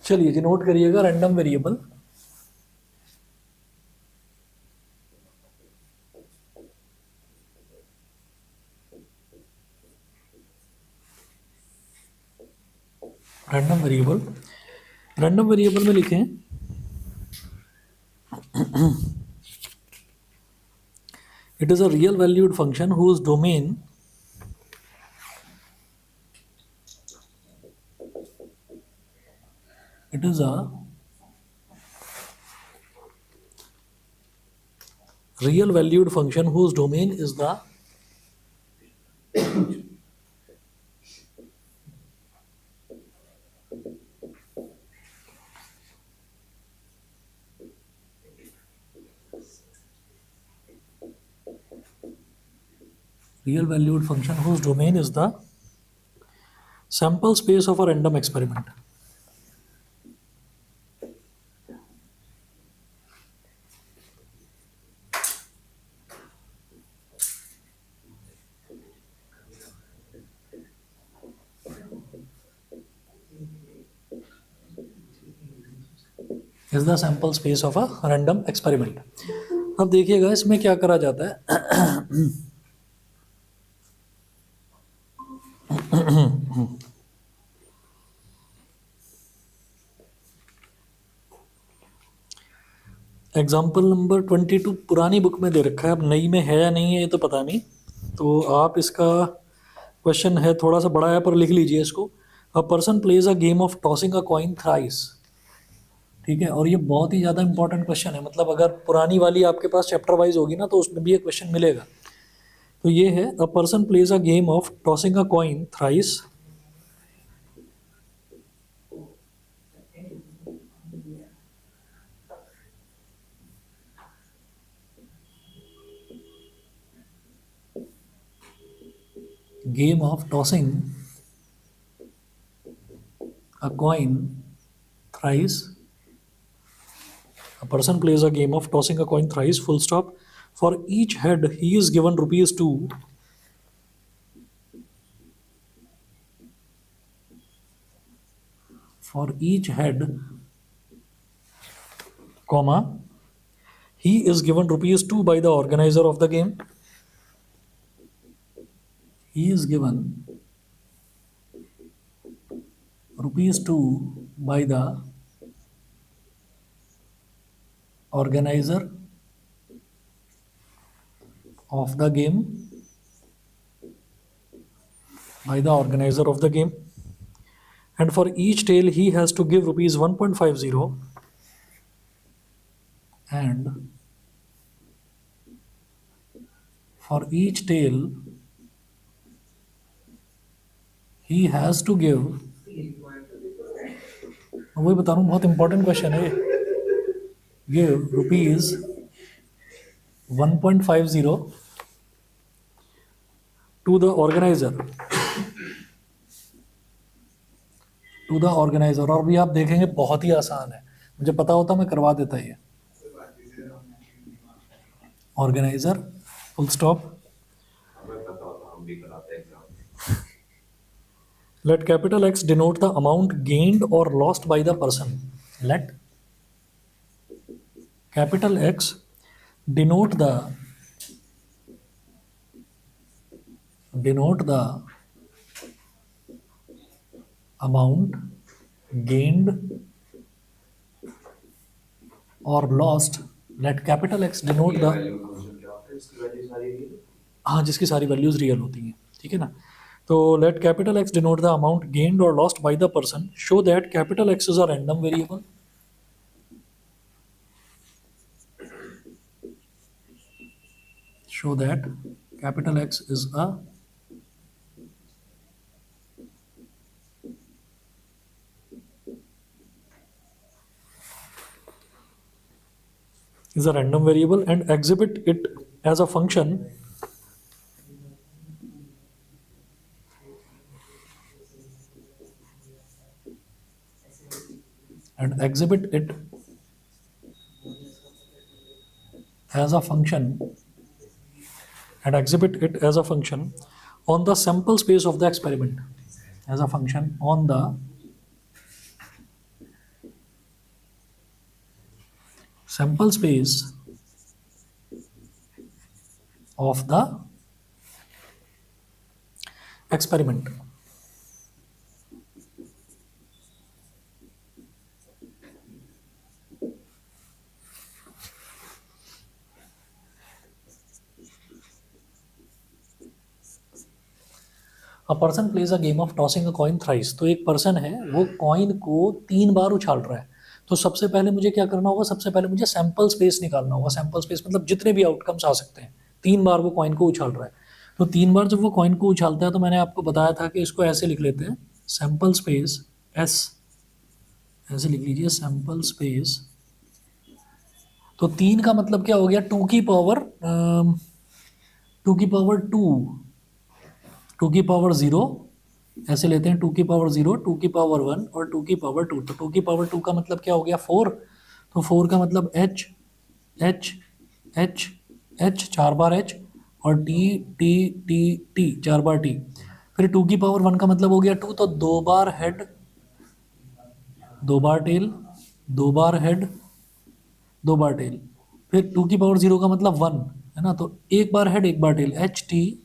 चलिए जी, नोट करिएगा random variable. Random variable में लिखें it is a real valued function whose domain it is a real valued function whose domain is the real valued function whose domain is the sample space of a random experiment. Is the sample space of a random experiment. अब देखिएगा इसमें क्या करा जाता है। Example number 22 पुरानी book में दे रखा है, अब नई में है या नहीं है ये तो पता नहीं। तो आप इसका क्वेश्चन है, थोड़ा सा बड़ा है पर लिख लीजिए इसको। A person plays a game of tossing a coin thrice. ठीक है, और ये बहुत ही ज़्यादा इंपॉर्टेंट क्वेश्चन है, मतलब अगर पुरानी वाली आपके पास चैप्टर वाइज होगी ना तो उसमें भी ये क्वेश्चन मिलेगा। तो ये है, a person plays a game of tossing a coin thrice game of tossing a coin thrice. A person plays a game of tossing a coin thrice, full stop. For each head he is given rupees 2, for each head comma he is given rupees 2 by the organizer of the game. He is given rupees 2 by the organizer of the game, by the organizer of the game, and for each tail he has to give rupees 1.50, and for each tail he has to give, वही बता रहा हूँ, बहुत important question है ये, give rupees 1.50 to the organiser, to the organiser. और भी आप देखेंगे बहुत ही आसान है, मुझे पता होता मैं करवा देता ये। Organiser full stop. Let capital X denote the amount gained or lost by the person. Let capital X denote the amount gained or lost. Let capital X denote the, हाँ जिसकी सारी वैल्यूज रियल होती हैं, ठीक है ना। तो let capital X denote the amount gained or lost by the person. Show that capital X is a random variable. Show that capital X is a random variable and exhibit it as a function and exhibit it as a function on the sample space of the experiment, as a function on the sample space of the experiment. A person plays a game of tossing a coin thrice. तो एक person है, वो coin को 3 बार उछाल रहा है। तो सबसे पहले मुझे क्या करना होगा, सबसे पहले मुझे सैंपल स्पेस निकालना होगा। सैंपल स्पेस मतलब जितने भी आउटकम्स आ सकते हैं। 3 बार वो कॉइन को उछाल रहा है। तो 3 बार जब वो कॉइन को उछालता है, तो मैंने आपको बताया था कि इसको ऐसे लिख लेते हैं, सैंपल स्पेस एस, ऐसे लिख लीजिए सैंपल स्पेस। तो 3 का मतलब क्या हो गया, 2 2 की पावर 0, ऐसे लेते हैं 2 की पावर 0, 2 की पावर 1 और 2 की पावर 2। तो 2 की पावर 2 का मतलब क्या हो गया, 4। तो 4 का मतलब एच एच एच एच, 4 बार एच, और टी टी टी टी, 4 बार टी। फिर 2 की पावर 1 का मतलब हो गया 2, तो 2 बार हेड, 2 बार टेल, 2 बार हेड, 2 बार टेल। फिर 2 की पावर 0 का मतलब 1 है ना, तो 1 बार हेड, 1 बार tail, H T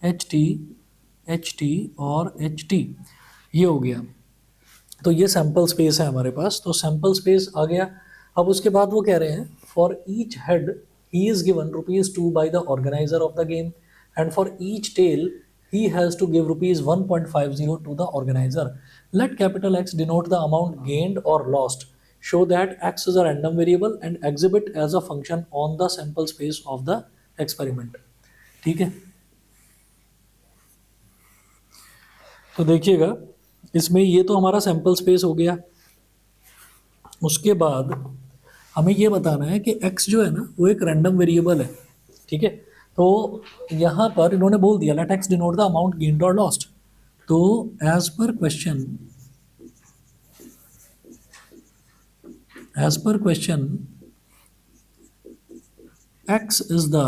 H T H T और एच टी, ये हो गया। तो ये सैंपल स्पेस है हमारे पास। तो सैंपल स्पेस आ गया। अब उसके बाद वो कह रहे हैं, for each head he is given ₹2 by the organiser of the game, and for each tail he has to give ₹1.50 to the organizer. Let capital X denote the amount gained or lost. Show that X is a random variable and exhibit as a function on the sample space of the experiment. ठीक है, तो देखिएगा इसमें ये तो हमारा sample space हो गया। उसके बाद हमें ये बताना है कि x जो है ना, वो एक रैंडम वेरिएबल है। ठीक है, तो यहाँ पर इन्होंने बोल दिया let x denote the amount gained और लॉस्ट। तो as per question x is the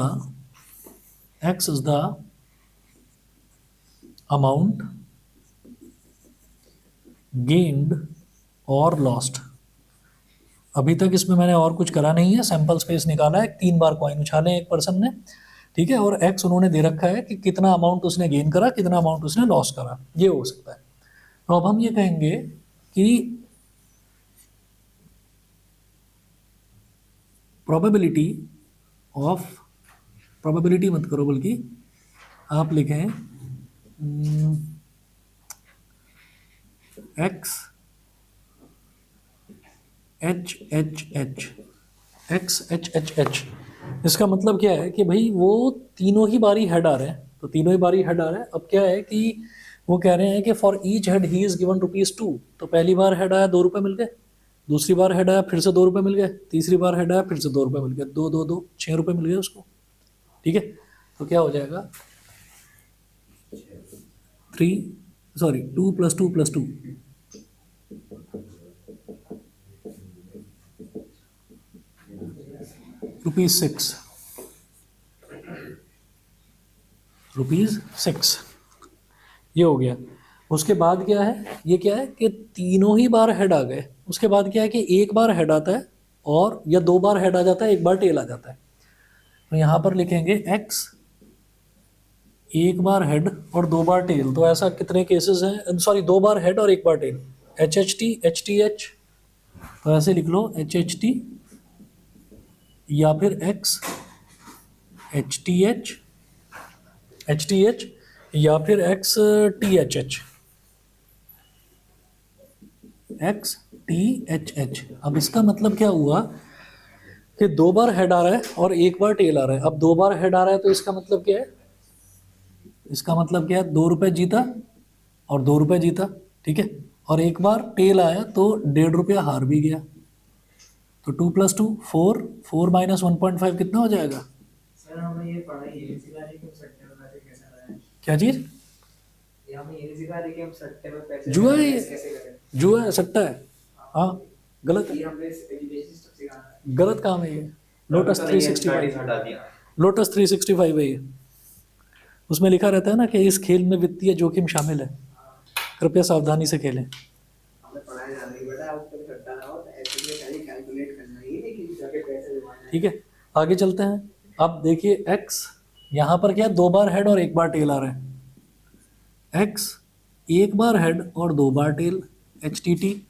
amount gained और लॉस्ट। अभी तक इसमें मैंने और कुछ करा नहीं है, सैंपल स्पेस निकाला है, 3 बार कॉइन उछाले एक पर्सन ने। ठीक है, और एक्स उन्होंने दे रखा है कि कितना अमाउंट उसने गेन करा, कितना अमाउंट उसने लॉस करा, ये हो सकता है। तो अब हम ये कहेंगे कि प्रोबेबिलिटी मत करो, बल्कि आप लिखें x H H H, x H H H. इसका मतलब क्या है कि भाई वो तीनों ही बारी हेड आ रहे हैं, तो तीनों ही बारी हेड आ रहे हैं। अब क्या है कि वो कह रहे हैं कि for each head he is given ₹2। तो पहली बार हेड आया, ₹2 मिल गए। दूसरी बार हेड आया, फिर से ₹2 मिल गए। तीसरी बार हेड आया, फिर से ₹2 मिल गए। दो दो दो, ₹6 मिल गए उसको। ठीक है, तो क्या हो जाएगा, 2 + 2 + 2, ₹6, ₹6, ये हो गया। उसके बाद क्या है, ये क्या है कि तीनों ही बार हेड आ गए। उसके बाद क्या है कि एक बार हेड आता है, और या 2 बार हेड आ जाता है, 1 बार टेल आ जाता है। तो यहाँ पर लिखेंगे एक्स, 1 बार हेड और 2 बार टेल। तो ऐसा कितने केसेस हैं, सॉरी 2 बार हेड और 1 बार tail, H H T H T H. तो ऐसे लिख लो एच एच टी, या फिर एक्स एच टी एच, या फिर x T H H, x T H H. अब इसका मतलब क्या हुआ कि 2 बार हेड आ रहा है और 1 बार टेल आ रहा है। अब 2 बार हेड आ रहा है, तो इसका मतलब क्या है, इसका मतलब क्या है, ₹2 जीता और ₹2 जीता। ठीक है, और 1 बार टेल आया तो ₹1.5 हार भी गया। तो 2 + 2 4, 4 - 1.5 कितना हो जाएगा। सर हमें ये पढ़ा ही है, इसी बारे में सट्टे में पैसे कैसे लगाएं। क्या चीज, ये हमें ये सिखा रही कि हम सट्टे में पैसे जुआ है कैसे ये, करें। जुआ है, सट्टा है। हाँ, गलत ये है, हमें एजुकेशन सिस्टम सिखाना है। गलत काम है ये। लोटस 365, लोटस 365 है ये। उसमें लिखा रहता है ना कि इस खेल में वित्तीय जोखिम शामिल है, कृपया सावधानी से खेलें। हमें पढ़ाया जाना है बेटा, आप कभी सट्टा लगाओ तो ऐसे में पहले कैलकुलेट करना, ये नहीं कि जाके पैसे ठीक है, आगे चलते हैं। अब देखिए x यहाँ पर क्या है, 2 बार हेड और 1 बार टेल आ रहा है। x 1 बार हेड और 2 बार टेल, एच टी टी,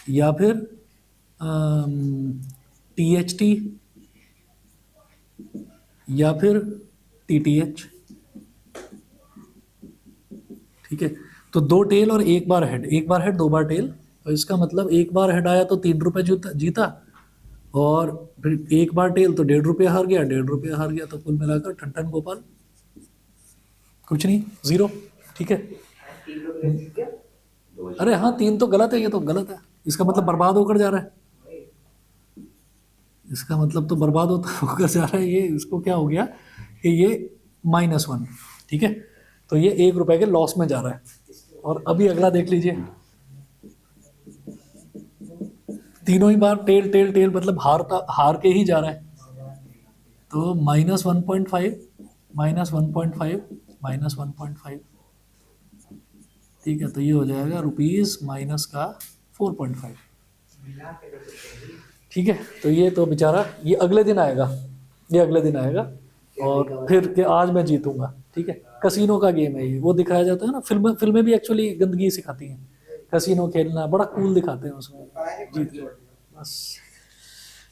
या फिर टी एच टी, या फिर टी टी एच। ठीक है, तो 2 टेल और 1 बार हेड, 1 बार हेड 2 बार टेल, तो इसका मतलब 1 बार हेड आया तो 3 रुपये जीता, और फिर 1 बार टेल तो 1.5 रुपये हार गया, 1.5 रुपये हार गया, तो कुल मिलाकर ठन गोपाल कुछ नहीं, 0। ठीक है, अरे हाँ 3 तो गलत है, ये तो गलत है, इसका मतलब बर्बाद होकर जा रहा है, इसका मतलब तो बर्बाद होकर जा रहा है ये। इसको क्या हो गया कि ये -1। ठीक है, तो ये 1 रुपए के लॉस में जा रहा है। और अभी अगला देख लीजिए, तीनों ही बार टेल टेल टेल, मतलब हार के ही जा रहा है। तो -1.5, -1.5, -1.5। ठीक है, तो ये हो जाएगा रुपीज़ माइनस का 4.5। ठीक है, तो ये तो बेचारा ये अगले दिन आएगा, ये अगले दिन आएगा, और फिर कि आज मैं जीतूंगा। ठीक है, कसीनो का गेम है ये, वो दिखाया जाता है ना, फिल्में भी एक्चुअली गंदगी सिखाती हैं, कसीनो खेलना बड़ा कूल दिखाते हैं उसमें, जीत के बस।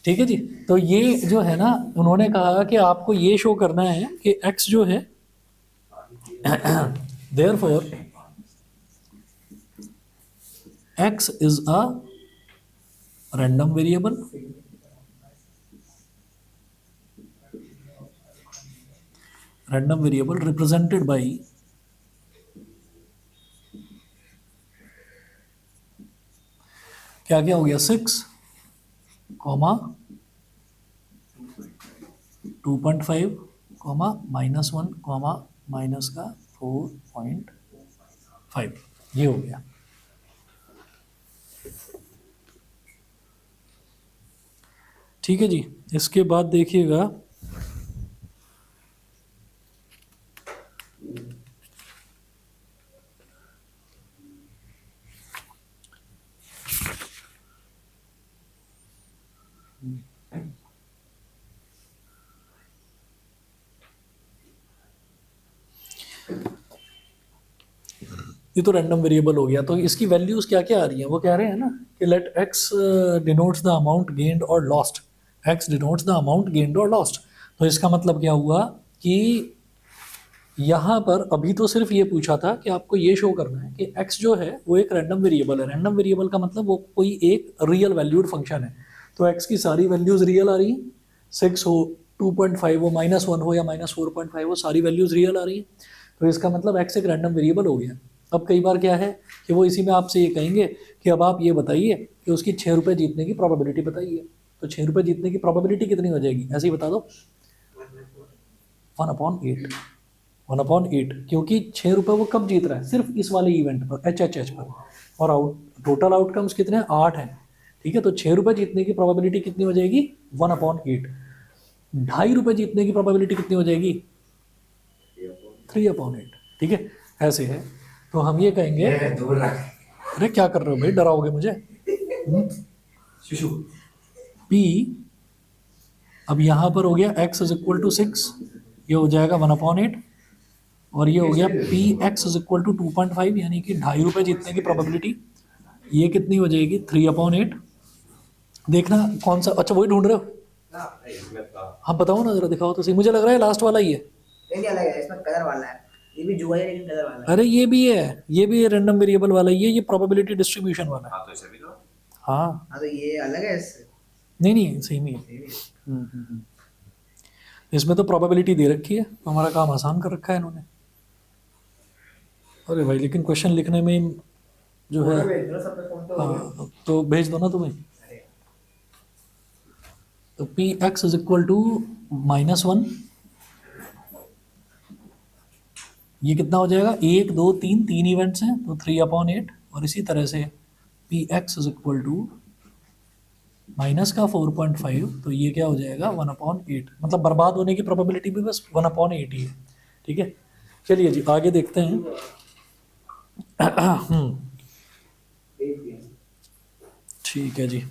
ठीक है जी, तो ये जो है ना, उन्होंने कहा कि आपको ये शो करना है कि x जो है therefore x is a random variable, random variable represented by क्या क्या हो गया, 6, -2.5, -1, माइनस का 4.5, ये हो गया। ठीक है जी, इसके बाद देखिएगा, ये तो रैंडम वेरिएबल हो गया, तो इसकी वैल्यूज क्या क्या आ रही हैं, वो कह रहे हैं ना कि let x denotes the amount gained और lost, x denotes the amount gained और लॉस्ट। तो इसका मतलब क्या हुआ कि यहाँ पर अभी तो सिर्फ ये पूछा था कि आपको ये शो करना है कि x जो है वो एक रैंडम वेरिएबल है। रैंडम वेरिएबल का मतलब वो कोई एक रियल वैल्यूड फंक्शन है, तो x की सारी वैल्यूज रियल आ रही हैं, 6 हो, 2.5 हो, -1 हो या -4.5 हो, सारी वैल्यूज रियल आ रही हैं, तो इसका मतलब x एक रैंडम वेरिएबल हो गया। अब कई बार क्या है कि वो इसी में आपसे ये कहेंगे कि अब आप ये बताइए कि उसकी 6 रुपये जीतने की प्रोबेबिलिटी बताइए, तो 6 रुपये जीतने की प्रोबेबिलिटी कितनी हो जाएगी, ऐसे ही बता दो, 1/8, 1/8, क्योंकि 6 रुपये वो कब जीत रहा है, सिर्फ इस वाले इवेंट पर, एच पर, और टोटल आउटकम्स कितने हैं, 8 हैं। ठीक है, तो 6 रुपये जीतने की प्रोबेबिलिटी कितनी हो जाएगी, 1/8। 2.5 रुपये जीतने की प्रोबेबिलिटी कितनी हो जाएगी, 3/8। ठीक है, ऐसे है। तो हम ये कहेंगे, अरे क्या कर रहे हो भाई, डराओगे मुझे। P, अब यहाँ पर हो गया x इज इक्वल टू 6, ये हो जाएगा 1/8, और ये हो गया Px इज इक्वल टू 2.5, यानी कि 2.5 रुपये जीतने की प्रोबेबिलिटी, ये कितनी हो जाएगी, 3/8। देखना कौन सा, अच्छा वही ढूंढ रहे हो, हाँ बताओ ना जरा, दिखाओ तो सही, मुझे लग रहा है लास्ट वाला ही है। नहीं अलग है, इसमें कलर वाला है, ये भी जुआ है लेकिन कलर वाला है। अरे ये भी है, ये भी है रैंडम वेरिएबल वाला, ये प्रोबेबिलिटी डिस्ट्रीब्यूशन वाला है। हाँ तो ऐसे भी तो हाँ हाँ तो ये अलग है इससे। नहीं सेम ही है। इसमें तो प्रोबेबिलिटी दे रखी है, तो हमारा काम आसान कर रखा है इन्होंने। अरे भाई लेकिन क्वेश्चन लिखने में जो है, हाँ तो भेज दो ना तुम्हें। तो P X is equal to -1, ये कितना हो जाएगा, 1 2 3, 3 इवेंट्स हैं तो 3/8, और इसी तरह से P X is equal to minus का 4.5, तो ये क्या हो जाएगा, 1/8, मतलब बर्बाद होने की प्रोबेबिलिटी भी बस 1/8 ही है। ठीक है, चलिए जी आगे देखते हैं। ठीक है जी,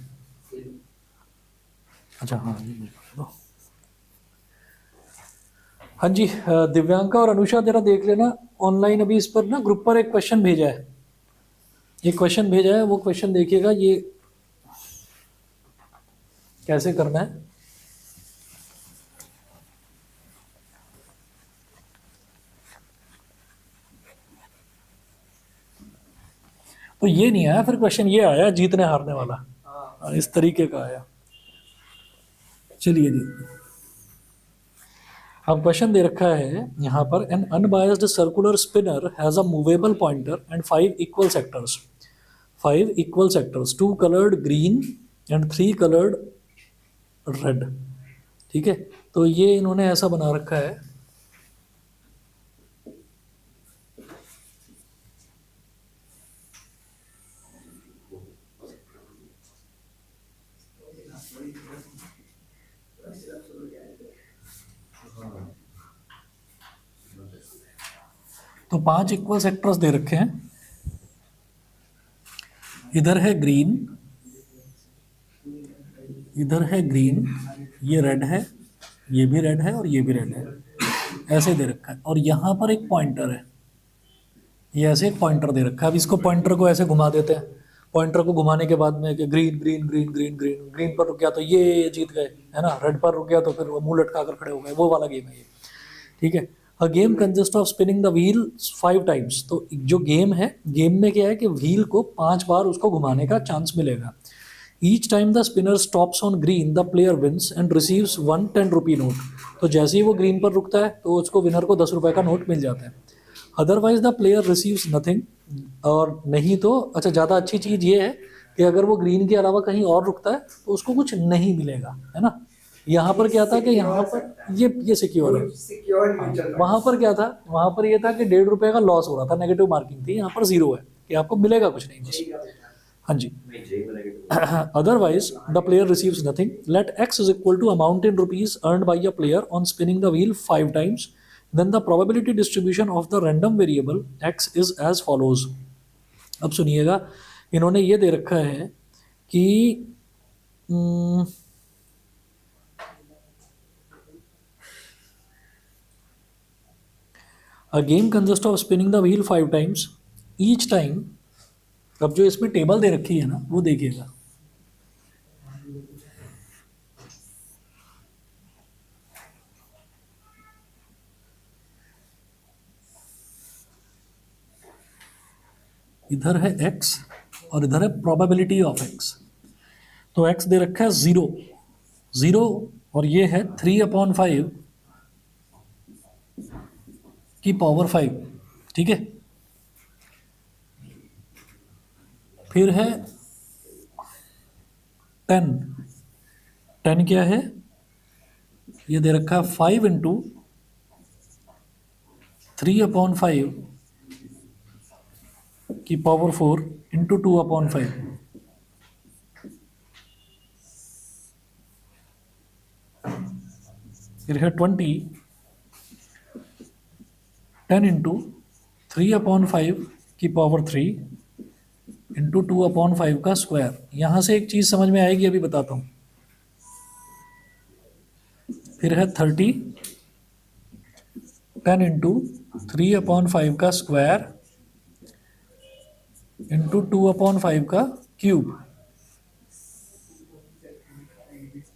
अच्छा हाँ ये मुझे बता दो। हाँ जी दिव्यांका और अनुषा जरा देख लेना ऑनलाइन, अभी इस पर ना ग्रुप पर एक क्वेश्चन भेजा है, एक क्वेश्चन भेजा है, वो क्वेश्चन देखिएगा ये कैसे करना है। तो ये नहीं आया फिर क्वेश्चन, ये आया जीतने हारने वाला। हाँ, इस तरीके का आया। चलिए जी, अब क्वेश्चन दे रखा है यहाँ पर, N unbiased circular spinner has a movable pointer and 5 equal sectors, 2 coloured green and 3 coloured red. ठीक है, तो ये इन्होंने ऐसा बना रखा है। तो 5 इक्वल सेक्टर्स दे रखे हैं, इधर है ग्रीन, इधर है ग्रीन, ये रेड है, ये भी रेड है और ये भी रेड है, ऐसे दे रखा है। और यहाँ पर एक पॉइंटर है, ये ऐसे एक पॉइंटर दे रखा है। अब इसको पॉइंटर को ऐसे घुमा देते हैं, पॉइंटर को घुमाने के बाद में कि green green green green green, green पर रुक गया तो ये जीत गए, है ना, रेड पर रुक गया तो फिर वो मुंह लटका कर खड़े हो गए, वो वाला गेम है ये। ठीक है, अ game consist of spinning the wheel 5 times. तो जो गेम है, गेम में क्या है कि व्हील को 5 बार उसको घुमाने का चांस मिलेगा। Each time the spinner stops on green the player wins and receives 1 10 rupee note. तो जैसे ही वो ग्रीन पर रुकता है तो उसको विनर को 10 रुपए का नोट मिल जाता है। Otherwise the player receives nothing, और नहीं तो अच्छा ज़्यादा अच्छी चीज़ ये है कि अगर वो ग्रीन के अलावा कहीं और रुकता है तो उसको कुछ नहीं मिलेगा, है ना। यहाँ पर क्या था कि यहाँ पर ये सिक्योर है, सिक्योर म्यूचुअल फंड। वहाँ पर क्या था, वहाँ पर ये था कि 1.5 रुपए का लॉस हो रहा था, नेगेटिव मार्किंग थी। यहाँ पर 0 है कि आपको मिलेगा कुछ नहीं बस। हाँ जी, otherwise the player receives nothing. Let x is equal to amount in rupees earned by a player on spinning the wheel 5 times, then the probability distribution of the random variable x is as follows. अब सुनिएगा, इन्होंने ये दे रखा है कि a game consist of spinning the wheel 5 times each time. अब जो इसमें टेबल दे रखी है ना, वो देखिएगा, इधर है x और इधर है प्रोबेबिलिटी ऑफ x। तो x दे रखा है 0 0, और ये है 3/5 की पावर 5। ठीक है, फिर है 10 10 क्या है, ये दे रखा है 5 इंटू 3/5 की पावर 4 इंटू 2/5। फिर है 20 10 इंटू 3/5 की पावर 3 इंटू 2/5 का स्क्वायर। यहाँ से एक चीज़ समझ में आएगी, अभी बताता हूँ। फिर है 30 10 इंटू 3/5 का स्क्वायर इंटू 2/5 का क्यूब।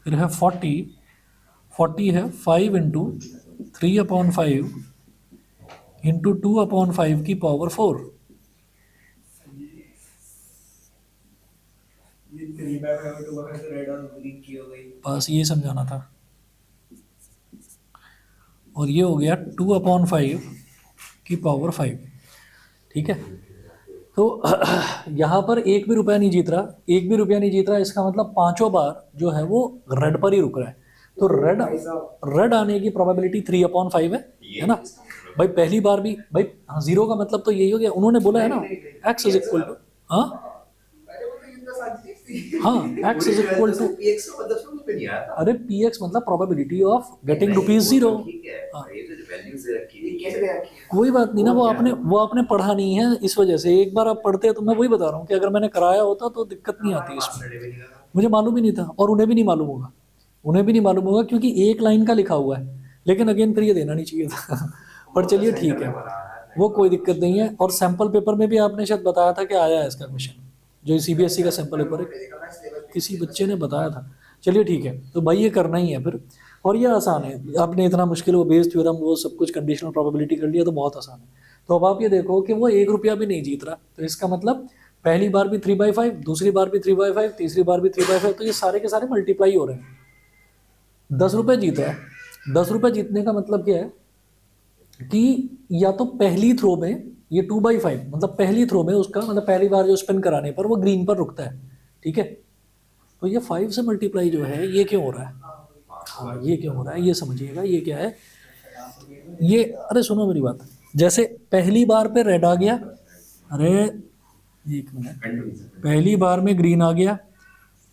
फिर है 40 है 5 इंटू 3/5 इंटू 2/5 की पावर 4। ये 3/5 2 से रेड और ग्रीन की हो गई। बस ये समझाना था। और ये हो गया 2/5 की पावर 5। ठीक है, तो यहाँ पर एक भी रुपया नहीं जीत रहा, एक भी रुपया नहीं जीत रहा, इसका मतलब 5 बार जो है वो रेड पर ही रुक रहा है। तो रेड आने की प्रोबेबिलिटी 3/5 है ना भाई। पहली बार भी भाई, हाँ, 0 का मतलब तो यही हो गया, उन्होंने बोला है ना x इज इक्वल टू, हाँ हाँ x is equal to, P X का मतलब समझ में नहीं आया था। अरे px मतलब प्रोबेबिलिटी ऑफ गेटिंग रुपीज 0। ठीक है, ये तो वैल्यू से रखी हुई कैसे दे रखी है? कोई बात नहीं ना, वो आपने पढ़ा नहीं है, इस वजह से। एक बार आप पढ़ते हैं तो मैं वही बता रहा हूँ कि अगर मैंने कराया होता तो दिक्कत नहीं आती इसमें। मुझे मालूम ही नहीं था और उन्हें भी नहीं मालूम होगा, उन्हें भी नहीं मालूम होगा क्योंकि एक लाइन का लिखा हुआ है, लेकिन अगेन फिर ये देना नहीं चाहिए था पर चलिए ठीक है, वो कोई दिक्कत नहीं है। और सैम्पल पेपर में भी आपने शायद बताया था कि आया है इसका क्वेश्चन, जो सीबीएसई का सैम्पल पेपर है, किसी बच्चे ने बताया था। चलिए ठीक है, तो भाई ये करना ही है फिर, और ये आसान है। आपने इतना मुश्किल वो बेस थ्योरम वो सब कुछ कंडीशनल प्रोबेबिलिटी कर लिया तो बहुत आसान है। तो अब आप ये देखो कि वो 1 रुपया भी नहीं जीत रहा, तो इसका मतलब पहली बार भी 3/5, दूसरी बार भी 3/5, तीसरी बार भी 3/5, तो ये सारे के सारे मल्टीप्लाई हो रहे हैं। 10 रुपये जीत रहा है। 10 रुपये जीतने का मतलब क्या है कि या तो पहली थ्रो में ये 2/5, मतलब पहली थ्रो में उसका मतलब पहली बार जो स्पिन कराने पर वो ग्रीन पर रुकता है, ठीक है। तो ये 5 से मल्टीप्लाई जो है ये क्यों हो रहा है, हाँ ये क्यों हो रहा है ये समझिएगा। ये क्या है ये, अरे सुनो मेरी बात, जैसे पहली बार पे रेड आ गया, अरे एक मिनट, पहली बार में ग्रीन आ गया,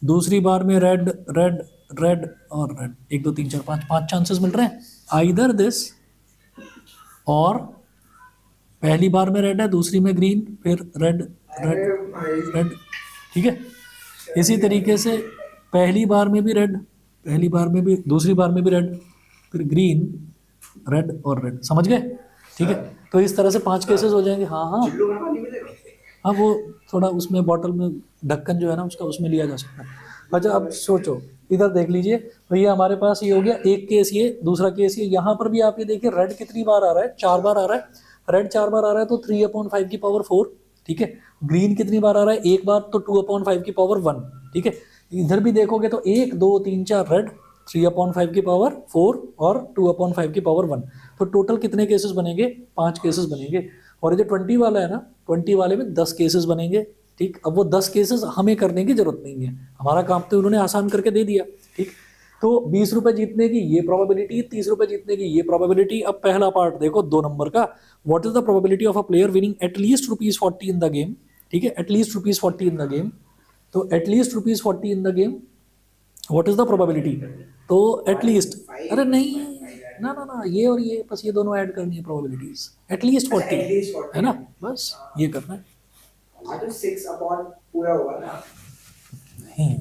दूसरी बार में रेड रेड रेड और रेड, 1 2 3 4 5 5 चांसेस मिल रहे हैं, आइदर दिस, और पहली बार में रेड है, दूसरी में ग्रीन, फिर रेड रेड रेड, ठीक है। इसी तरीके से पहली बार में भी रेड, पहली बार में भी, दूसरी बार में भी रेड, फिर ग्रीन रेड और रेड, समझ गए, ठीक है। तो इस तरह से 5 केसेस हो जाएंगे। हाँ हाँ हाँ, वो थोड़ा उसमें बॉटल में ढक्कन जो है ना उसका, उसमें लिया जा सकता है। अच्छा अब सोचो, इधर देख लीजिए, तो ये हमारे पास ये हो गया एक केस, ये दूसरा केस ये। यहाँ पर भी आप ये देखिए रेड कितनी बार आ रहा है, 4 बार आ रहा है। रेड 4 बार आ रहा है तो 3/5 की पावर 4, ठीक है। ग्रीन कितनी बार आ रहा है, एक बार, तो 2/5 की पावर 1, ठीक है। इधर भी देखोगे तो 1 2 3 4 रेड, 3/5 की पावर 4 और 2/5 की पावर 1, तो टोटल कितने केसेस बनेंगे, 5 केसेस बनेंगे। और ये जो 20 वाला है ना, 20 वाले में 10 केसेस बनेंगे, ठीक। अब वो 10 केसेस हमें करने की जरूरत नहीं है, हमारा काम तो उन्होंने आसान करके दे दिया, ठीक। तो 20 रुपए जीतने की ये प्रोबेबिलिटी, 30 रुपए जीतने की ये प्रोबेबिलिटी। अब पहला पार्ट देखो 2 नंबर का, what is the probability of a player winning at least ₹40 in the game, ठीक है, एटलीस्ट ₹40 इन द गेम। तो at least ₹40 in the game, what is the probability, तो एटलीस्ट, अरे नहीं ना ना ना, ये और ये बस ये दोनों ऐड करनी है प्रोबेबिलिटीज, एटलीस्ट 40 है ना, बस ये करना है। तो 6 अपॉन पूरा होगा ना। नहीं,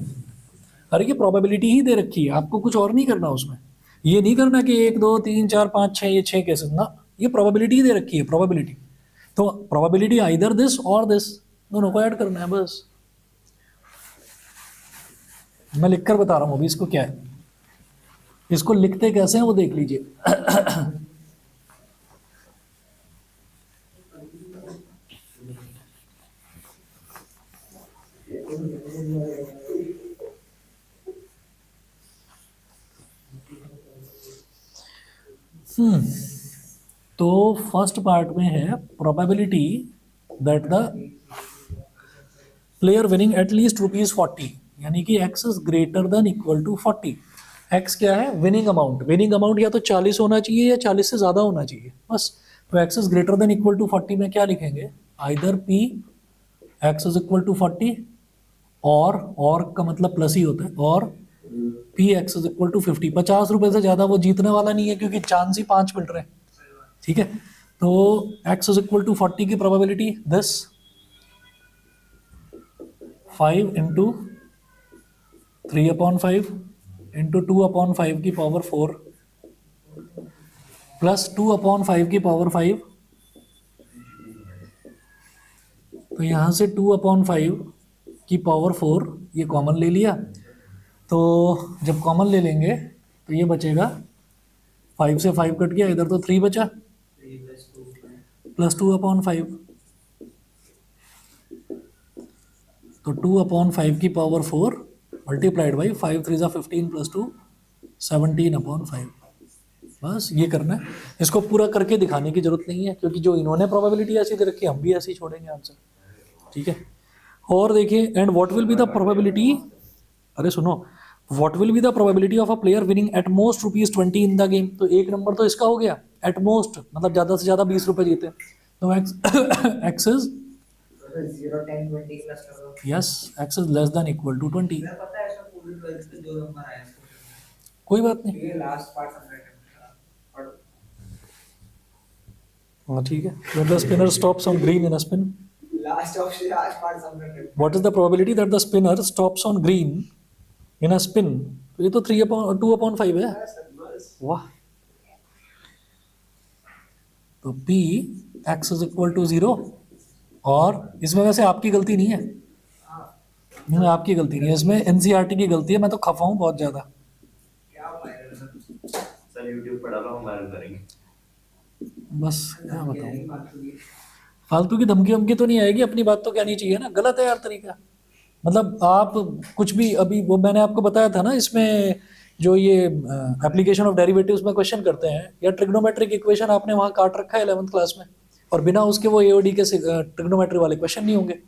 अरे ये प्रोबेबिलिटी ही दे रखी है, आपको कुछ और नहीं करना उसमें। ये नहीं करना कि 1 2 3 4 5 6 ये 6 केसेस ना, ये प्रोबेबिलिटी ही दे रखी है, प्रोबेबिलिटी। तो प्रोबेबिलिटी आइदर दिस और दिस, दोनों को ऐड करना है बस। मैं लिखकर बता रहा हूँ अभी इसको क्या है, इसको लिखते कैसे हैं वो देख लीजिए। तो फर्स्ट पार्ट में है probability that the player winning at least ₹40, यानी कि x is greater than equal to 40। x क्या है, विनिंग अमाउंट। विनिंग अमाउंट या तो 40 होना चाहिए या 40 से ज़्यादा होना चाहिए बस। तो x is greater than equal to 40 में क्या लिखेंगे, either p x is equal to 40, और का मतलब प्लस ही होता है, और p x is equal to 50। 50 रुपये से ज़्यादा वो जीतने वाला नहीं है क्योंकि चांस ही 5 मिल रहे हैं, ठीक है। तो x इज इक्वल टू 40 की प्रोबेबिलिटी दिस 5 इंटू 3/5 इंटू 2/5 की पावर 4 प्लस 2/5 की पावर 5। तो यहाँ से 2/5 की पावर 4 ये कॉमन ले लिया, तो जब कॉमन ले लेंगे तो ये बचेगा, 5 से 5 कट गया, इधर तो 3 बचा, प्लस 2/5, तो 2/5 की पावर 4 मल्टीप्लाइड बाई 5 3 ज़ा 15 प्लस 2 17/5। बस ये करना है, इसको पूरा करके दिखाने की जरूरत नहीं है क्योंकि जो इन्होंने प्रोबेबिलिटी ऐसी दे रखी है हम भी ऐसे ही छोड़ेंगे आंसर, ठीक है। और देखिए, and what will be the probability, अरे सुनो, what will be the probability of a player winning at most ₹20 in the game. तो एक नंबर तो इसका हो गया, एट मोस्ट मतलब ज़्यादा से ज़्यादा 20 रुपये जीते, तो एक्स इज 0 10 20 प्लस करो। Yes, X is less than equal to 20। मैं पता है इसका पूरी 12 पे 2 नंबर आया इसको, कोई बात नहीं, ये लास्ट पार्ट समझ और हाँ ठीक है। When the spinner stops on green in a spin, last option last part समझ what is the probability that the spinner stops on green in a spin तो ये तो 2/5 है। वाह। तो P x is equal to 0, और इसमें वैसे आपकी गलती नहीं है, नहीं आपकी गलती नहीं है, इसमें एनसीईआरटी की गलती है, मैं तो खफा हूँ बहुत ज़्यादा। क्या वायरल सर यूट्यूब पर डालो, हम वायरल करेंगे। बस क्या है बताऊँ, बात तो ये फालतू की धमकी वमकी तो नहीं आएगी, अपनी बात तो कहनी चाहिए ना। गलत है यार तरीका। मतलब आप कुछ भी, अभी वो मैंने आपको बताया था ना, इसमें जो ये एप्लीकेशन ऑफ डेरिवेटिव्स में क्वेश्चन करते हैं, या ट्रिग्नोमेट्रिक इक्वेशन आपने वहाँ काट रखा है 11th क्लास में, और बिना उसके वो एओडी के ट्रिग्नोमेट्री वाले क्वेश्चन नहीं होंगे,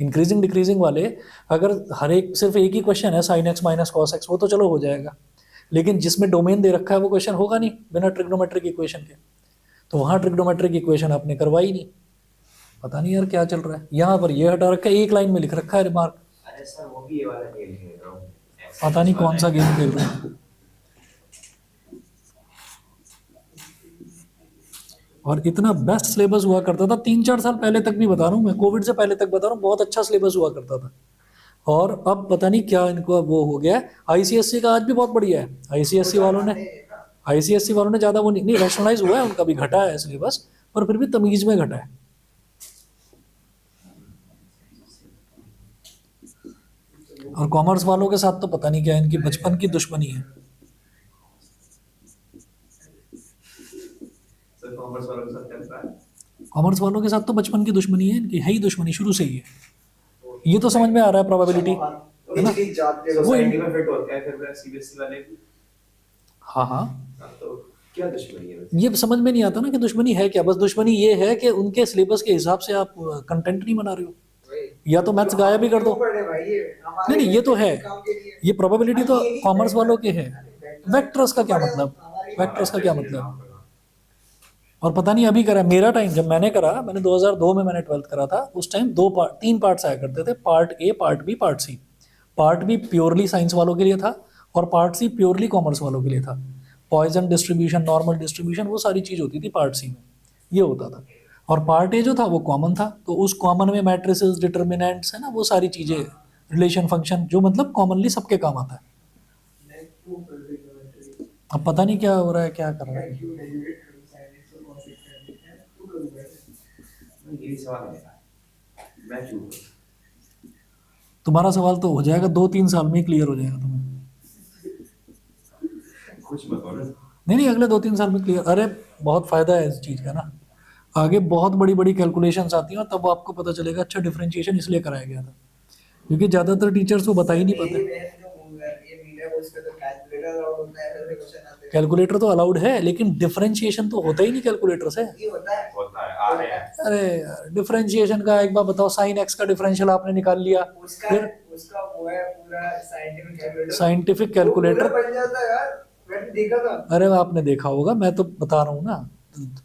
इंक्रीजिंग डिक्रीजिंग वाले। अगर हर एक सिर्फ एक ही क्वेश्चन है sine x minus cos x, वो तो चलो हो जाएगा, लेकिन जिसमें डोमेन दे रखा है वो क्वेश्चन होगा नहीं बिना ट्रिग्नोमेट्रिक इक्वेशन के। तो वहाँ ट्रिग्नोमेट्रिक इक्वेशन आपने करवाई नहीं, पता नहीं यार क्या चल रहा है। यहाँ पर ये हटा रखा है, एक लाइन में लिख रखा है रिमार्क, अरे सर वो भी ये वाला गेम खेल रहा हूँ। पता नहीं कौन सा गेम खेल रहे हैं। और इतना बेस्ट सिलेबस हुआ करता था 3-4 साल पहले तक, भी बता रहा हूँ मैं, कोविड से पहले तक बता रहा हूँ, बहुत अच्छा सिलेबस हुआ करता था। और अब पता नहीं क्या इनको अब वो हो गया है। आईसीएससी का आज भी बहुत बढ़िया है, आईसीएससी वालों ने ज़्यादा वो नहीं रैशनलाइज हुआ है, उनका भी घटा है सिलेबस, पर फिर भी तमीज में घटा है। और कॉमर्स वालों के साथ तो पता नहीं क्या इनकी बचपन की दुश्मनी है। सर कॉमर्स वालों के साथ क्या होता है? कॉमर्स वालों के साथ तो बचपन की दुश्मनी है इनकी, है ही दुश्मनी शुरू से ही है। ये तो समझ में आ रहा है प्रोबेबिलिटी, है ना? वो सोसाइटी में फिट होते हैं फिर सीबीएसई वाले। हाँ हाँ, तो क्या दुश्मनी है? ये समझ में नहीं आता ना कि दुश्मनी है क्या। बस दुश्मनी ये है कि उनके सिलेबस के हिसाब से आप कंटेंट नहीं बना रहे हो, या तो मैथ्स गायब ही कर दो। नहीं नहीं, ये तो है, ये प्रोबेबिलिटी तो कॉमर्स वालों के है। वेक्टर्स का क्या मतलब, वेक्टर्स का क्या मतलब? और पता नहीं अभी करा, मेरा टाइम जब मैंने करा, मैंने 2002 में मैंने 12th करा था, उस टाइम 3 पार्ट्स आया करते थे, part A, part B, part C. Part B purely science वालों के लिए था, और पार्ट सी प्योरली कॉमर्स वालों के लिए था। पॉइजन डिस्ट्रीब्यूशन, नॉर्मल डिस्ट्रीब्यूशन, वो सारी चीज़ होती थी पार्ट सी में, ये होता था। और पार्ट ए जो था वो कॉमन था, तो उस कॉमन में मैट्रिसेस, डिटर्मिनेंट्स है ना, वो सारी चीज़ें, रिलेशन फंक्शन, जो मतलब कॉमनली सबके काम आता है। अब पता नहीं क्या हो रहा है, क्या कर रहा है। ये सवाल है मेरा, मैं चूक तुम्हारा सवाल तो हो जाएगा 2-3 साल में क्लियर हो जाएगा तुम्हें। कुछ मत बोलो। नहीं नहीं, अगले 2-3 साल में क्लियर। अरे बहुत फ़ायदा है इस चीज़ का ना, आगे बहुत बड़ी बड़ी कैलकुलेशंस आती हैं, और तब आपको पता चलेगा अच्छा डिफरेंशिएशन इसलिए कराया गया था, क्योंकि ज़्यादातर टीचर्स को बता ही नहीं पाते। कैलकुलेटर तो अलाउड है, लेकिन डिफरेंशिएशन तो होता ही नहीं कैलकुलेटर से। होता है, आ रहे हैं। अरे डिफरेंशिएशन का एक बार बताओ, साइन एक्स का डिफरेंशियल आपने निकाल लिया, फिर उसका वो है पूरा साइंटिफिक कैलकुलेटर। बन जाता है यार, मैंने देखा था। अरे आपने देखा होगा, मैं तो बता रहा हूँ ना,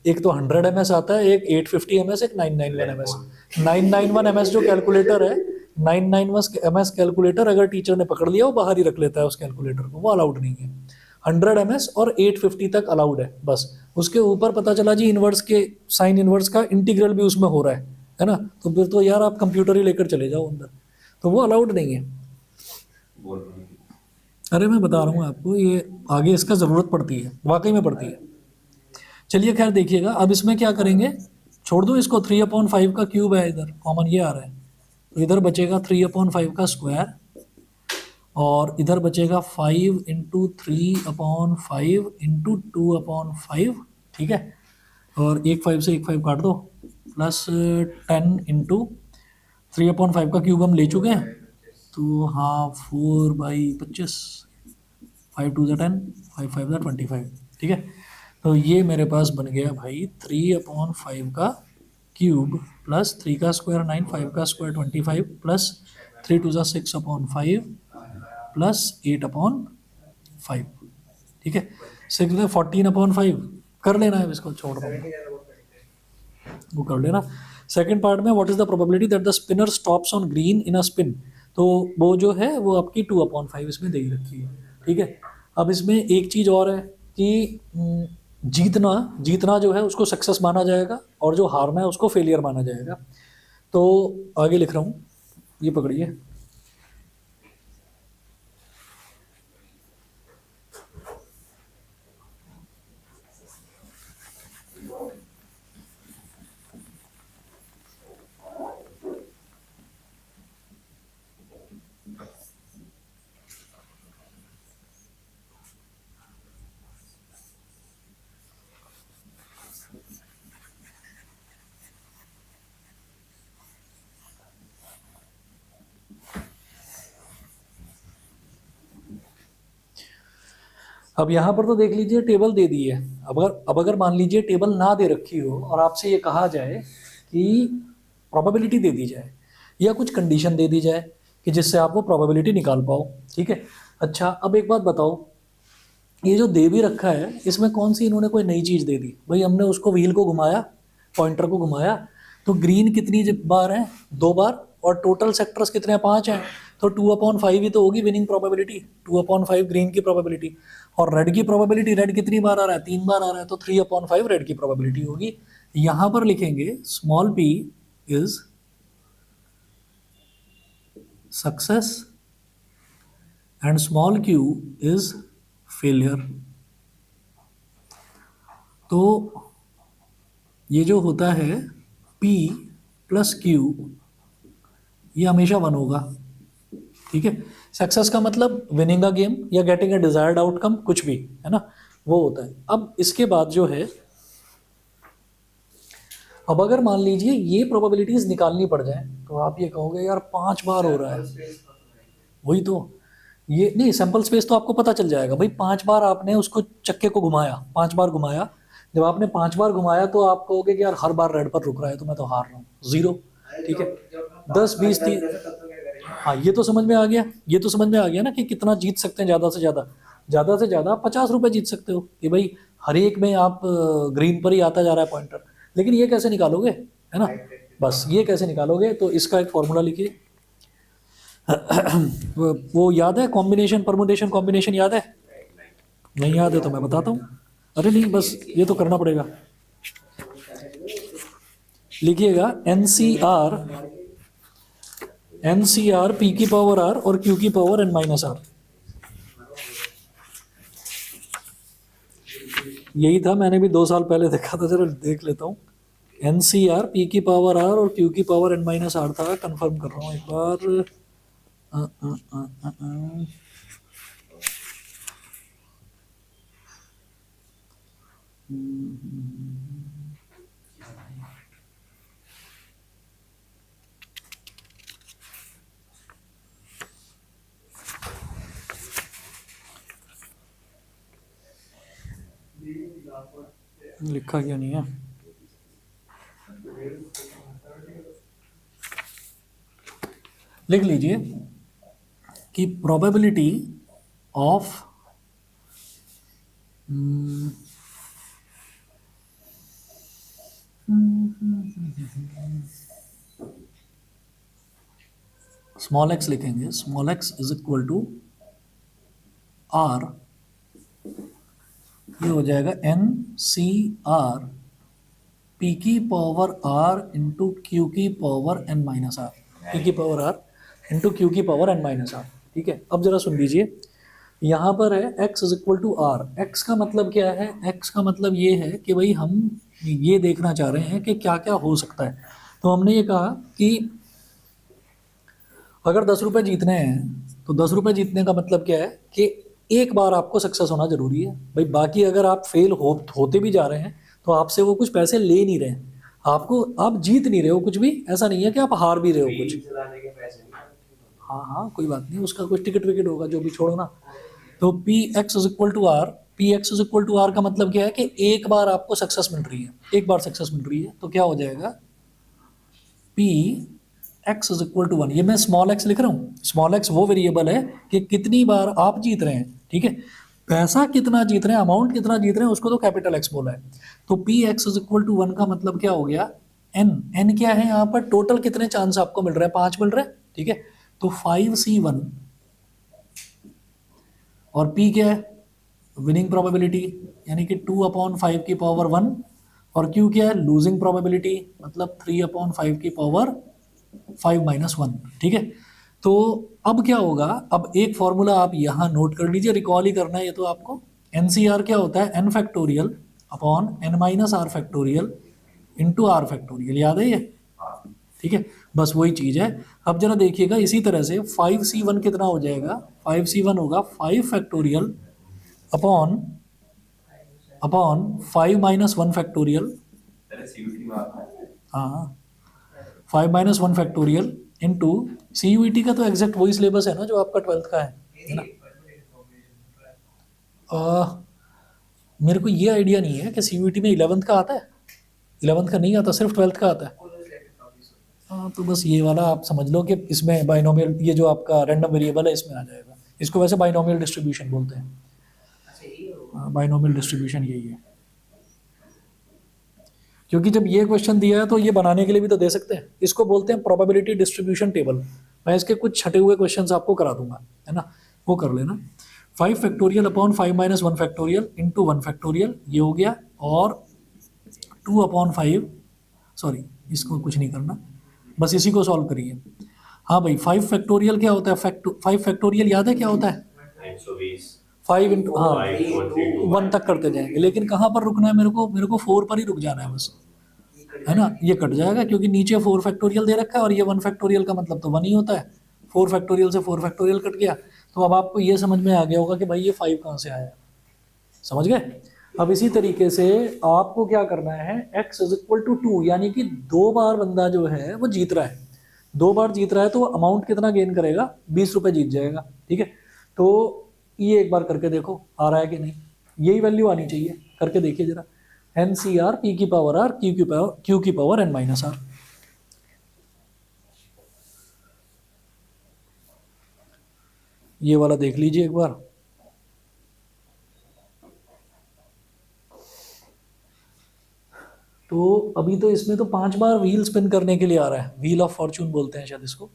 एक तो 100 ms आता है, एक 850 ms, एक 991 ms। 991 ms जो कैलकुलेटर है, 991 ms कैलकुलेटर अगर टीचर ने पकड़ लिया, वो बाहर ही रख लेता है उस कैलकुलेटर को, वो अलाउड नहीं है। 100 ms और 850 तक अलाउड है बस। उसके ऊपर पता चला जी इन्वर्स के, साइन इन्वर्स का इंटीग्रल भी उसमें हो रहा है ना, तो फिर तो यार आप कंप्यूटर ही लेकर चले जाओ अंदर, तो वो अलाउड नहीं है। बोल रहा हूँ। अरे मैं बता रहा हूँ आपको, ये आगे इसका ज़रूरत पड़ती है, वाकई में पड़ती है। चलिए खैर देखिएगा, अब इसमें क्या करेंगे, छोड़ दो इसको, 3/5 का क्यूब है, इधर कॉमन ये आ रहा है, तो इधर बचेगा 3/5 का स्क्वायर, और इधर बचेगा 5 इंटू 3/5 इंटू 2/5, ठीक है। और एक 5 से एक 5 काट दो, प्लस 10 इंटू 3/5 का क्यूब हम ले चुके हैं, तो हाँ 4/25, 5 2 10, 5 5 25, ठीक है। तो ये मेरे पास बन गया भाई 3/5 का क्यूब, प्लस 3 का स्क्वायर 9, 5 का स्क्वायर 25, प्लस 3 2 6/5, प्लस 8/5, ठीक है। 6 में 14/5 कर लेना है, इसको छोड़ दो, वो कर लेना। सेकंड पार्ट में what is the probability that the spinner stops on green in a spin, तो वो जो है वो आपकी 2/5 इसमें दे ही रखी है, ठीक है। अब इसमें एक चीज़ और है कि जीतना जो है उसको सक्सेस माना जाएगा, और जो हारना है उसको फेलियर माना जाएगा। तो आगे लिख रहा हूँ, ये पकड़िए, अब यहाँ पर तो देख लीजिए टेबल दे दी है। अब अगर मान लीजिए टेबल ना दे रखी हो और आपसे ये कहा जाए कि प्रोबेबिलिटी दे दी जाए या कुछ कंडीशन दे दी जाए कि जिससे आप वो प्रोबेबिलिटी निकाल पाओ, ठीक है। अच्छा, अब एक बात बताओ, ये जो दे भी रखा है इसमें कौन सी इन्होंने कोई नई चीज़ दे दी? भाई हमने उसको व्हील को घुमाया, पॉइंटर को घुमाया, तो ग्रीन कितनी बार है? 2 बार, और टोटल सेक्टर्स कितने हैं? 5 हैं, तो 2/5 ही तो होगी विनिंग प्रोबेबिलिटी, 2/5 ग्रीन की प्रोबेबिलिटी। और रेड की प्रोबेबिलिटी, रेड कितनी बार आ रहा है? 3 बार आ रहा है, तो 3/5 रेड की प्रोबेबिलिटी होगी। यहाँ पर लिखेंगे small p is success and small q is failure. तो ये जो होता है p प्लस q, ये हमेशा 1 होगा, ठीक है। सक्सेस का मतलब विनिंग अ गेम या गेटिंग अ डिजायर्ड आउटकम, कुछ भी, है ना, वो होता है। अब इसके बाद जो है, अब अगर मान लीजिए ये प्रोबेबिलिटीज निकालनी पड़ जाए तो आप ये कहोगे यार 5 बार हो रहा है, वही तो, ये नहीं, सैंपल स्पेस तो आपको पता चल जाएगा भाई। 5 बार आपने उसको चक्के को घुमाया, 5 बार घुमाया, जब आपने 5 बार घुमाया तो आप कहोगे कि यार हर बार रेड पर रुक रहा है तो मैं तो हार रहा हूँ, 0, ठीक है। 10, 20, 30, तब तो क्या करेंगे? हाँ ये तो समझ में आ गया, ये तो समझ में आ गया ना कि कितना जीत सकते हैं ज़्यादा से ज़्यादा। ज़्यादा से ज़्यादा 50 रुपये जीत सकते हो कि भाई हर एक में आप ग्रीन पर ही आता जा रहा है पॉइंटर। लेकिन ये कैसे निकालोगे, है ना, बस ये कैसे निकालोगे, तो इसका एक फॉर्मूला लिखिए। वो याद है, कॉम्बिनेशन, परमुटेशन कॉम्बिनेशन याद है? नहीं याद है तो मैं बताता हूँ। अरे नहीं, बस ये तो करना पड़ेगा। लिखिएगा एन सी आर पी की पावर आर और क्यू की पावर n माइनस आर। यही था, मैंने भी 2 साल पहले देखा था, जरा देख लेता हूँ। एन सी आर पी की पावर आर और क्यू की पावर n माइनस आर था, कंफर्म कर रहा हूँ एक बार। अ, अ, अ, अ, अ, लिखा क्यों नहीं है? लिख लीजिए कि प्रोबेबिलिटी ऑफ स्मॉल एक्स लिखेंगे, small X is equal to R, ये हो जाएगा एन सी आर पी की पावर आर इंटू क्यू की power n minus R, P की पावर आर इंटू क्यू की पावर n माइनस आर, ठीक है। अब जरा सुन लीजिए, यहाँ पर है x is equal to R. X का मतलब क्या है? x का मतलब ये है कि भाई हम ये देखना चाह रहे हैं कि क्या क्या हो सकता है। तो हमने ये कहा कि अगर 10 रुपये जीतने हैं तो 10 रुपये जीतने का मतलब क्या है कि एक बार आपको सक्सेस होना जरूरी है भाई। बाकी अगर आप फेल होते भी जा रहे हैं तो आपसे वो कुछ पैसे ले नहीं रहे हैं, आपको, आप जीत नहीं रहे हो कुछ भी, ऐसा नहीं है कि आप हार भी रहे हो कुछ। चलाने के पैसे नहीं। हाँ हाँ कोई बात नहीं, उसका कुछ टिकट विकेट होगा जो भी, छोड़ो ना। तो P X is equal to R, P X is equal to R का मतलब क्या है कि एक बार आपको सक्सेस मिल रही है, एक बार सक्सेस मिल रही है, तो क्या हो जाएगा, P X is equal to 1। ये मैं स्मॉल एक्स लिख रहा हूँ, स्मॉल एक्स वो वेरिएबल है कि कितनी बार आप जीत रहे हैं, ठीक है। पैसा कितना जीत रहे हैं, अमाउंट कितना जीत रहे हैं, उसको तो कैपिटल एक्स बोला है। तो P X is equal to 1 का मतलब क्या हो गया, एन, एन क्या है यहाँ पर, टोटल कितने चांस आपको मिल रहे हैं, 5 मिल रहे हैं, ठीक है। तो 5C1, और P क्या है, विनिंग प्रोबेबिलिटी, यानी कि 2/5 की पावर 1, और Q क्या है, लूजिंग प्रोबेबिलिटी, मतलब 3/5 की पावर 5 - 1, ठीक है। तो अब क्या होगा, अब एक फॉर्मूला आप यहाँ नोट कर लीजिए, रिकॉल ही करना है ये तो आपको। NCR क्या होता है, n factorial upon n minus R factorial into R factorial, याद है ये, ठीक है। बस वही चीज़ है। अब जरा देखिएगा इसी तरह से 5C1 कितना हो जाएगा, 5C1 होगा 5 फैक्टोरियल अपॉन अपॉन 5 - 1 फैक्टोरियल, तेरे सीयूटी में आता है। हाँ 5 - 1 फैक्टोरियल इंटू CUET का तो एग्जैक्ट वही सिलेबस है ना जो आपका 12th का है ना। मेरे को ये आइडिया नहीं है कि सीयूईटी में 11th का आता है, 11th का नहीं आता, सिर्फ 12th का आता है। हाँ, तो बस ये वाला आप समझ लो कि इसमें बाइनोमियल, ये जो आपका रैंडम वेरिएबल है इसमें आ जाएगा। इसको वैसे बाइनोमियल डिस्ट्रीब्यूशन बोलते हैं। अच्छा यही होगा। बाइनोमियल डिस्ट्रीब्यूशन यही है, क्योंकि जब ये क्वेश्चन दिया है तो ये बनाने के लिए भी तो दे सकते हैं। इसको बोलते हैं प्रोबेबिलिटी डिस्ट्रीब्यूशन टेबल। मैं इसके कुछ छटे हुए क्वेश्चंस आपको करा दूंगा, है ना, वो कर लेना। 5 factorial upon 5 minus 1 factorial into 1 factorial, ये हो गया। और 2 अपॉन 5, सॉरी इसको कुछ नहीं करना, बस इसी को सॉल्व करिए। हाँ भाई, 5 फैक्टोरियल क्या होता है? 5 फैक्टोरियल याद है क्या होता है? 120 5 इंटू, हाँ 5 4 3 2 1 तक करते जाएंगे, लेकिन कहाँ पर रुकना है मेरे को 4 पर ही रुक जाना है बस, है ना। ये कट जाएगा क्योंकि नीचे 4 फैक्टोरियल दे रखा है और ये 1 फैक्टोरियल का मतलब तो 1 ही होता है। 4 फैक्टोरियल से 4 फैक्टोरियल कट गया, तो अब आपको ये समझ में आ गया होगा कि भाई ये 5 कहाँ से आया, समझ गए। अब इसी तरीके से आपको क्या करना है, x इज इक्वल टू 2, यानी कि 2 बार बंदा जो है वो जीत रहा है, 2 बार जीत रहा है तो अमाउंट कितना गेन करेगा? 20 रुपये जीत जाएगा, ठीक है। तो ये एक बार करके देखो आ रहा है कि नहीं, यही वैल्यू आनी चाहिए, करके देखिए जरा। NCR P की पावर R Q की पावर N माइनस R। ये वाला देख लीजिए एक बार। तो अभी तो इसमें तो 5 बार व्हील स्पिन करने के लिए आ रहा है, व्हील ऑफ फॉर्चून बोलते हैं शायद इसको।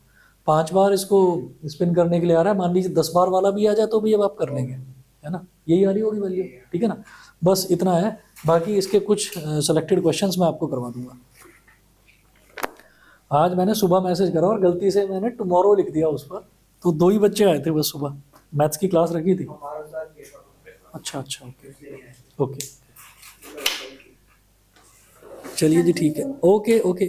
5 बार इसको स्पिन करने के लिए आ रहा है। मान लीजिए 10 बार वाला भी आ जाए तो भी अब आप कर लेंगे, है ना, यही आ रही होगी वैल्यू, ठीक है ना। बस इतना है, बाकी इसके कुछ सेलेक्टेड क्वेश्चंस मैं आपको करवा दूंगा। आज मैंने सुबह मैसेज करा और गलती से मैंने टुमारो लिख दिया उस पर, तो 2 ही बच्चे आए थे बस सुबह, मैथ्स की क्लास रखी थी। हमारे साथ पेपर अच्छा अच्छा, ओके इसलिए नहीं आए। ओके, चलिए जी ठीक है, ओके ओके।